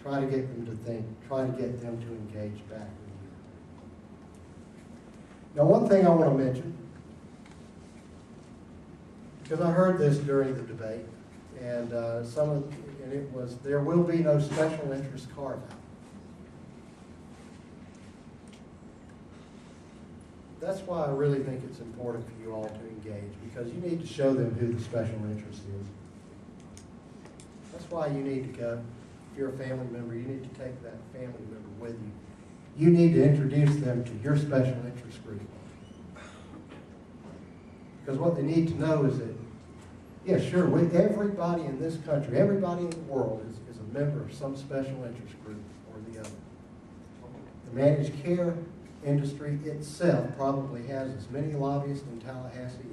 Try to get them to think. Try to get them to engage back with you. Now, one thing I want to mention, because I heard this during the debate, and it was, there will be no special interest carve-out. That's why I really think it's important for you all to engage, because you need to show them who the special interest is. That's why you need to go. If you're a family member, you need to take that family member with you. You need to introduce them to your special interest group. Because what they need to know is that, yeah, sure, everybody in this country, everybody in the world is a member of some special interest group or the other. The managed care industry itself probably has as many lobbyists in Tallahassee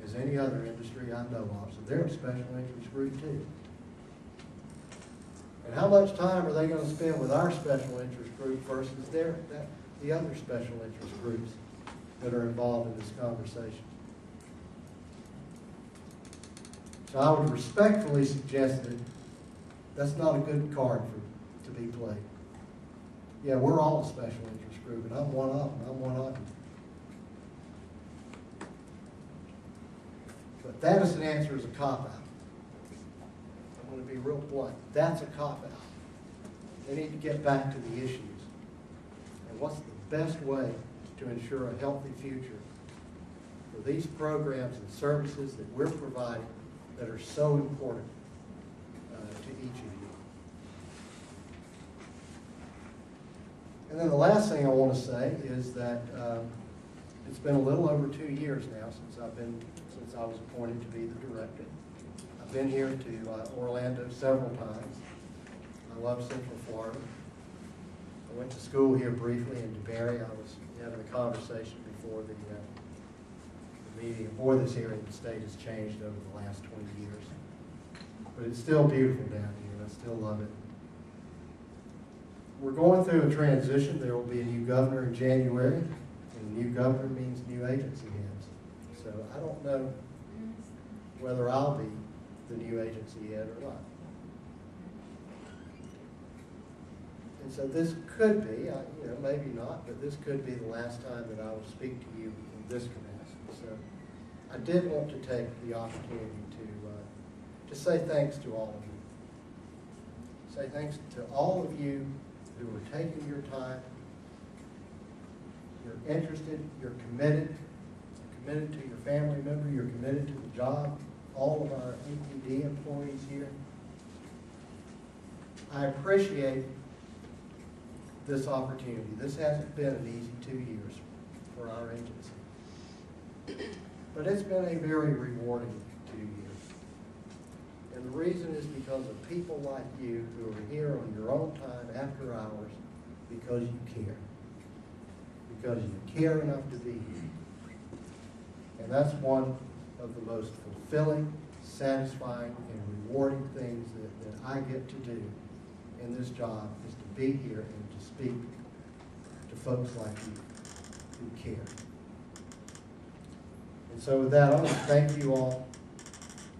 as any other industry I know of, so they're a special interest group too. And how much time are they going to spend with our special interest group versus the other special interest groups that are involved in this conversation? So I would respectfully suggest that that's not a good card to be played. Yeah, we're all a special interest group, and I'm one of them. I'm one of them. But that is an answer as a cop-out. I'm going to be real blunt. That's a cop-out. They need to get back to the issues. And what's the best way to ensure a healthy future for these programs and services that we're providing that are so important to each of you? And then the last thing I want to say is that it's been a little over 2 years now since I was appointed to be the director. I've been here to Orlando several times. I love Central Florida. I went to school here briefly in DeBeaugrine. I was having a conversation before the meeting, before this hearing. The state has changed over the last 20 years. But it's still beautiful down here, and I still love it. We're going through a transition. There will be a new governor in January, and a new governor means new agency heads. So I don't know whether I'll be the new agency head or not. And so this could be, maybe not, but this could be the last time that I will speak to you in this capacity. So I did want to take the opportunity to say thanks to all of you. Say thanks to all of you who are taking your time. You're interested, you're committed to your family member, you're committed to the job. All of our APD employees here. I appreciate this opportunity. This hasn't been an easy 2 years for our agency. But it's been a very rewarding 2 years. And the reason is because of people like you who are here on your own time after hours because you care. Because you care enough to be here. And that's one of the most fulfilling, satisfying, and rewarding things that I get to do in this job is to be here and to speak to folks like you who care. And so with that, I want to thank you all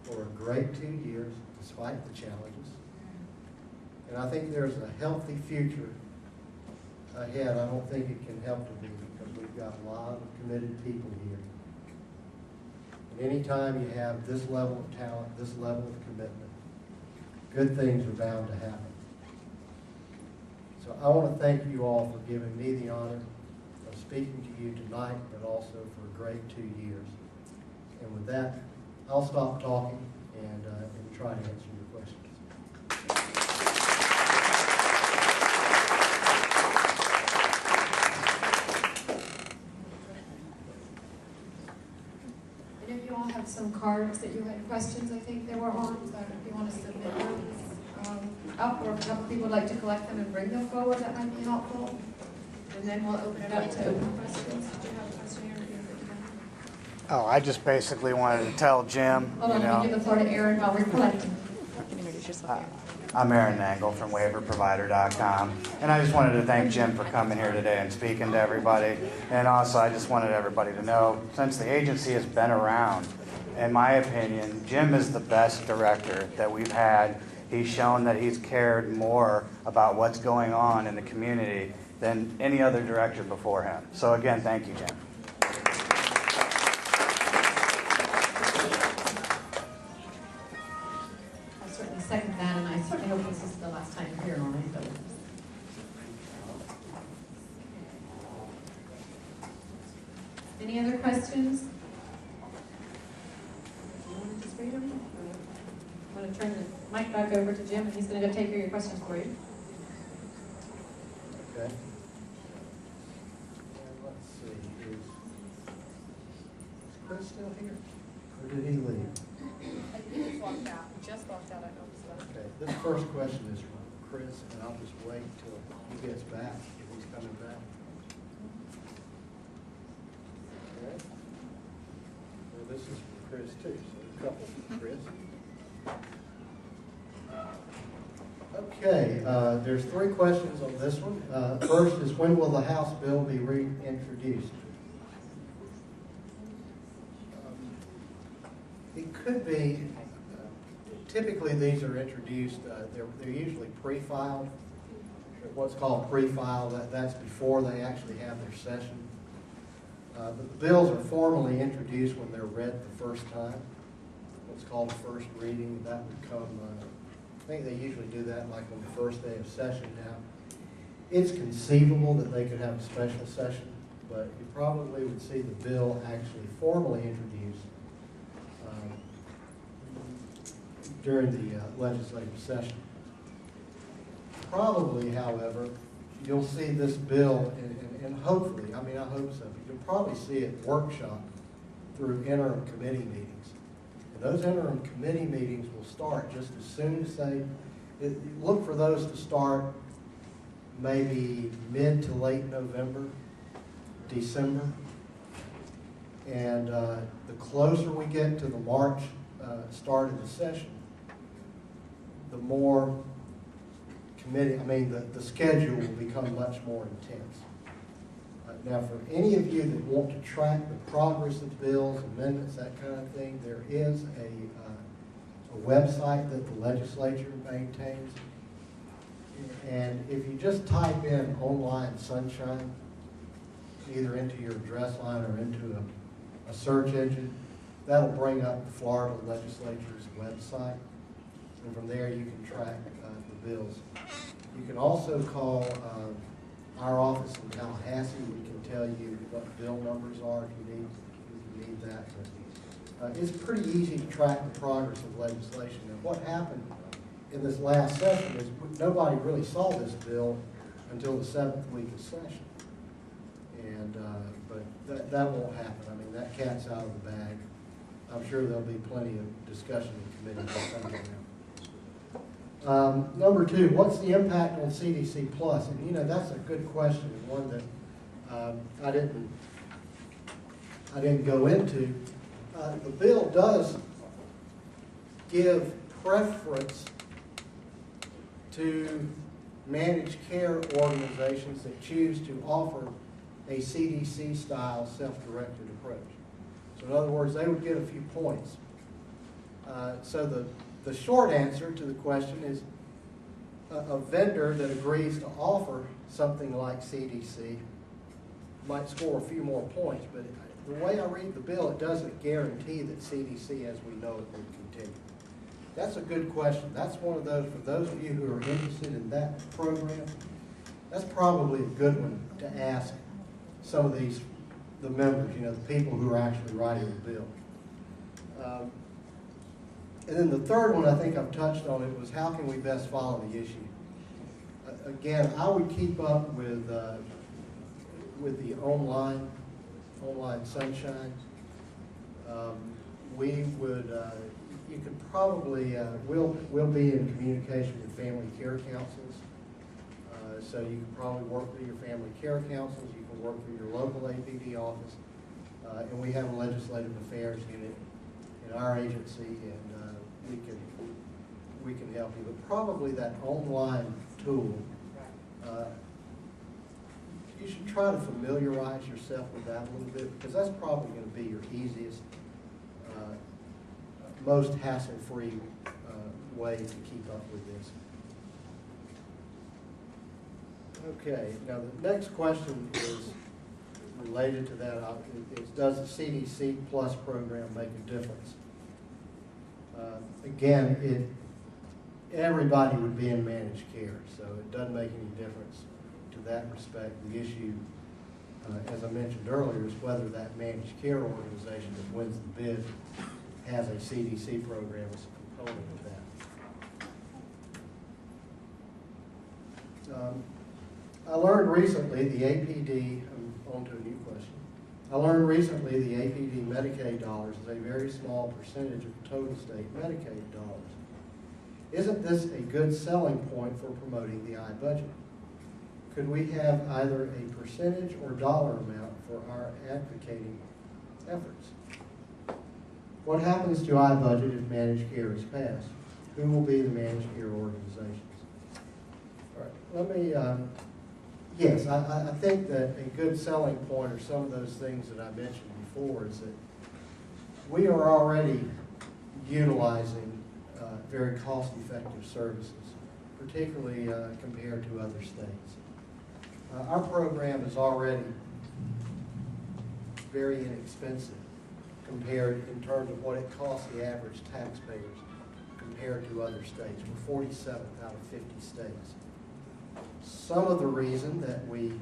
for a great 2 years, despite the challenges. And I think there's a healthy future ahead. I don't think it can help to be, because we've got a lot of committed people here. And anytime you have this level of talent, this level of commitment, good things are bound to happen. So I want to thank you all for giving me the honor of speaking to you tonight, but also for a great 2 years. And with that, I'll stop talking and try to answer your questions. I know you all have some cards that you had questions, I think they were on, so if you want to submit those up, or if a couple people would like to collect them and bring them forward, that might be helpful. And then we'll open it up to open questions. Did you have a question here? Oh, I just basically wanted to tell Jim, Hold on, let me give the floor to Aaron while we're collecting. I'm Aaron Nangle from waiverprovider.com, and I just wanted to thank Jim for coming here today and speaking to everybody. And also, I just wanted everybody to know, since the agency has been around, in my opinion, Jim is the best director that we've had He's shown that he's cared more about what's going on in the community than any other director before him. So again, thank you, Jim. I certainly second that, and I certainly hope this is the last time you're here in Orlando. Any other questions? You want to just read them? I'm going to turn the mic back over to Jim, and he's going to go take care of your questions for you. Okay. And let's see, is Chris still here? Or did he leave? He just walked out. Just walked out, I noticed that. Okay, this first question is from Chris, and I'll just wait till he gets back, if he's coming back. Okay. Well, this is from Chris too, so a couple from Chris. Okay, there's 3 questions on this one. First is, when will the House bill be reintroduced? It could be, typically these are introduced, they're usually pre-filed, what's called pre-filed, that's before they actually have their session. But the bills are formally introduced when they're read the first time, what's called a first reading. That would come, I think they usually do that like on the first day of session now. It's conceivable that they could have a special session, but you probably would see the bill actually formally introduced during the legislative session. Probably, however, you'll see this bill, and hopefully, I mean, I hope so, but you'll probably see it workshop through interim committee meetings. And those interim committee meetings will start just as soon as look for those to start maybe mid to late November, December. And the closer we get to the March start of the session, the more the schedule will become much more intense. Now, for any of you that want to track the progress of bills, amendments, that kind of thing, there is a website that the legislature maintains. And if you just type in online sunshine, either into your address line or into a search engine, that'll bring up the Florida legislature's website. And from there you can track the bills. You can also call our office in Tallahassee. We can tell you what bill numbers are if you need that. But, it's pretty easy to track the progress of legislation. And what happened in this last session is nobody really saw this bill until the 7th week of session. And but that won't happen. I mean, that cat's out of the bag. I'm sure there'll be plenty of discussion in committee this time around. Number 2, what's the impact on CDC Plus? And that's a good question, and one that I didn't go into. The bill does give preference to managed care organizations that choose to offer a CDC-style self-directed approach. So in other words, they would get a few points. So the short answer to the question is a vendor that agrees to offer something like CDC might score a few more points, but the way I read the bill, it doesn't guarantee that CDC as we know it will continue. That's a good question. That's one of those, for those of you who are interested in that program, that's probably a good one to ask some of the members, the people who are actually writing the bill. And then the third one, I think I've touched on it, was how can we best follow the issue? Again, I would keep up with the online sunshine. We would, you could probably, we'll be in communication with family care councils. So you can probably work with your family care councils. You can work with your local APD office. And we have a legislative affairs unit in our agency, and we can help you. But probably that online tool, you should try to familiarize yourself with that a little bit, because that's probably going to be your easiest, most hassle-free way to keep up with this. Okay, now the next question is related to that. Does the CDC Plus program make a difference? Again, everybody would be in managed care, so it doesn't make any difference to that respect. The issue, as I mentioned earlier, is whether that managed care organization that wins the bid has a CDC program as a component of that. I learned recently the APD, I'm on to a new question. I learned recently the APD Medicaid dollars is a very small percentage of total state Medicaid dollars. Isn't this a good selling point for promoting the iBudget? Could we have either a percentage or dollar amount for our advocating efforts? What happens to iBudget if managed care is passed? Who will be the managed care organizations? All right, let me, yes, I think that a good selling point are some of those things that I mentioned before is that we are already utilizing very cost-effective services, particularly compared to other states. Our program is already very inexpensive compared in terms of what it costs the average taxpayers compared to other states. We're 47th out of 50 states. Some of the reason that we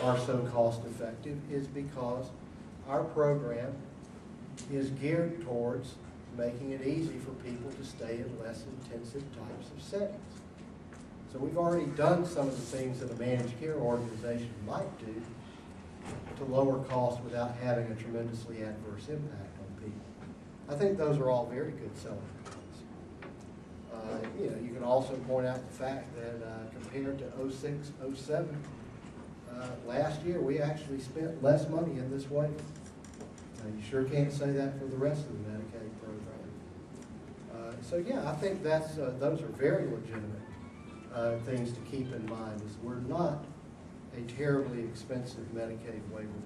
are so cost-effective is because our program is geared towards making it easy for people to stay in less intensive types of settings. So we've already done some of the things that a managed care organization might do to lower costs without having a tremendously adverse impact on people. I think those are all very good selling points. You can also point out the fact that compared to 06, 07, last year we actually spent less money in this way. You sure can't say that for the rest of the Medicaid program. So yeah, I think those are very legitimate things to keep in mind. Is we're not a terribly expensive Medicaid waiver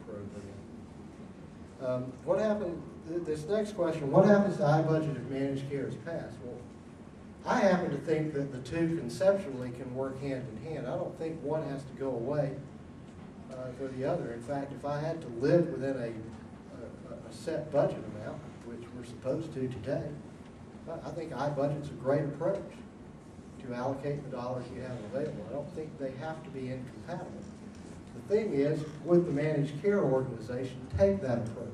program. What happened? This next question: what happens to iBudget if managed care is passed? Well, I happen to think that the two conceptually can work hand in hand. I don't think one has to go away for the other. In fact, if I had to live within a set budget amount, which we're supposed to today, I think iBudget's a great approach to allocate the dollars you have available. I don't think they have to be incompatible. The thing is, would the managed care organization take that approach?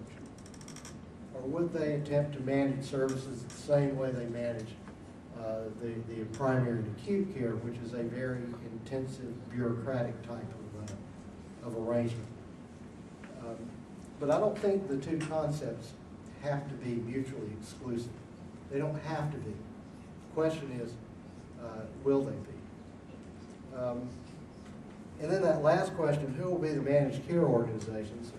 Or would they attempt to manage services the same way they manage the primary and acute care, which is a very intensive bureaucratic type of arrangement? But I don't think the two concepts have to be mutually exclusive. They don't have to be. The question is, will they be? And then that last question, who will be the managed care organizations?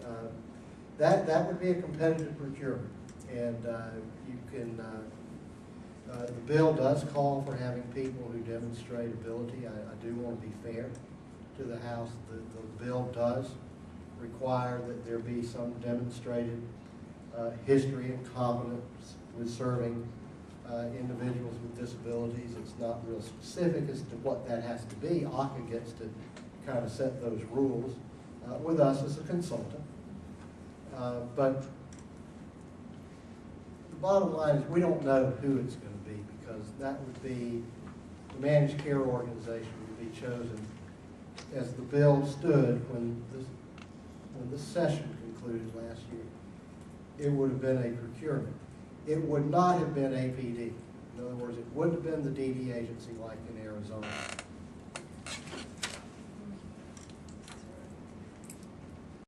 That would be a competitive procurement. And you can, the bill does call for having people who demonstrate ability. I do want to be fair to the House. The bill does require that there be some demonstrated history and competence with serving individuals with disabilities. It's not real specific as to what that has to be. ACA gets to kind of set those rules with us as a consultant. But the bottom line is we don't know who it's going to be, because that would be, the managed care organization would be chosen as the bill stood when this session concluded last year. It would have been a procurement. It would not have been APD. In other words, it wouldn't have been the DD agency like in Arizona.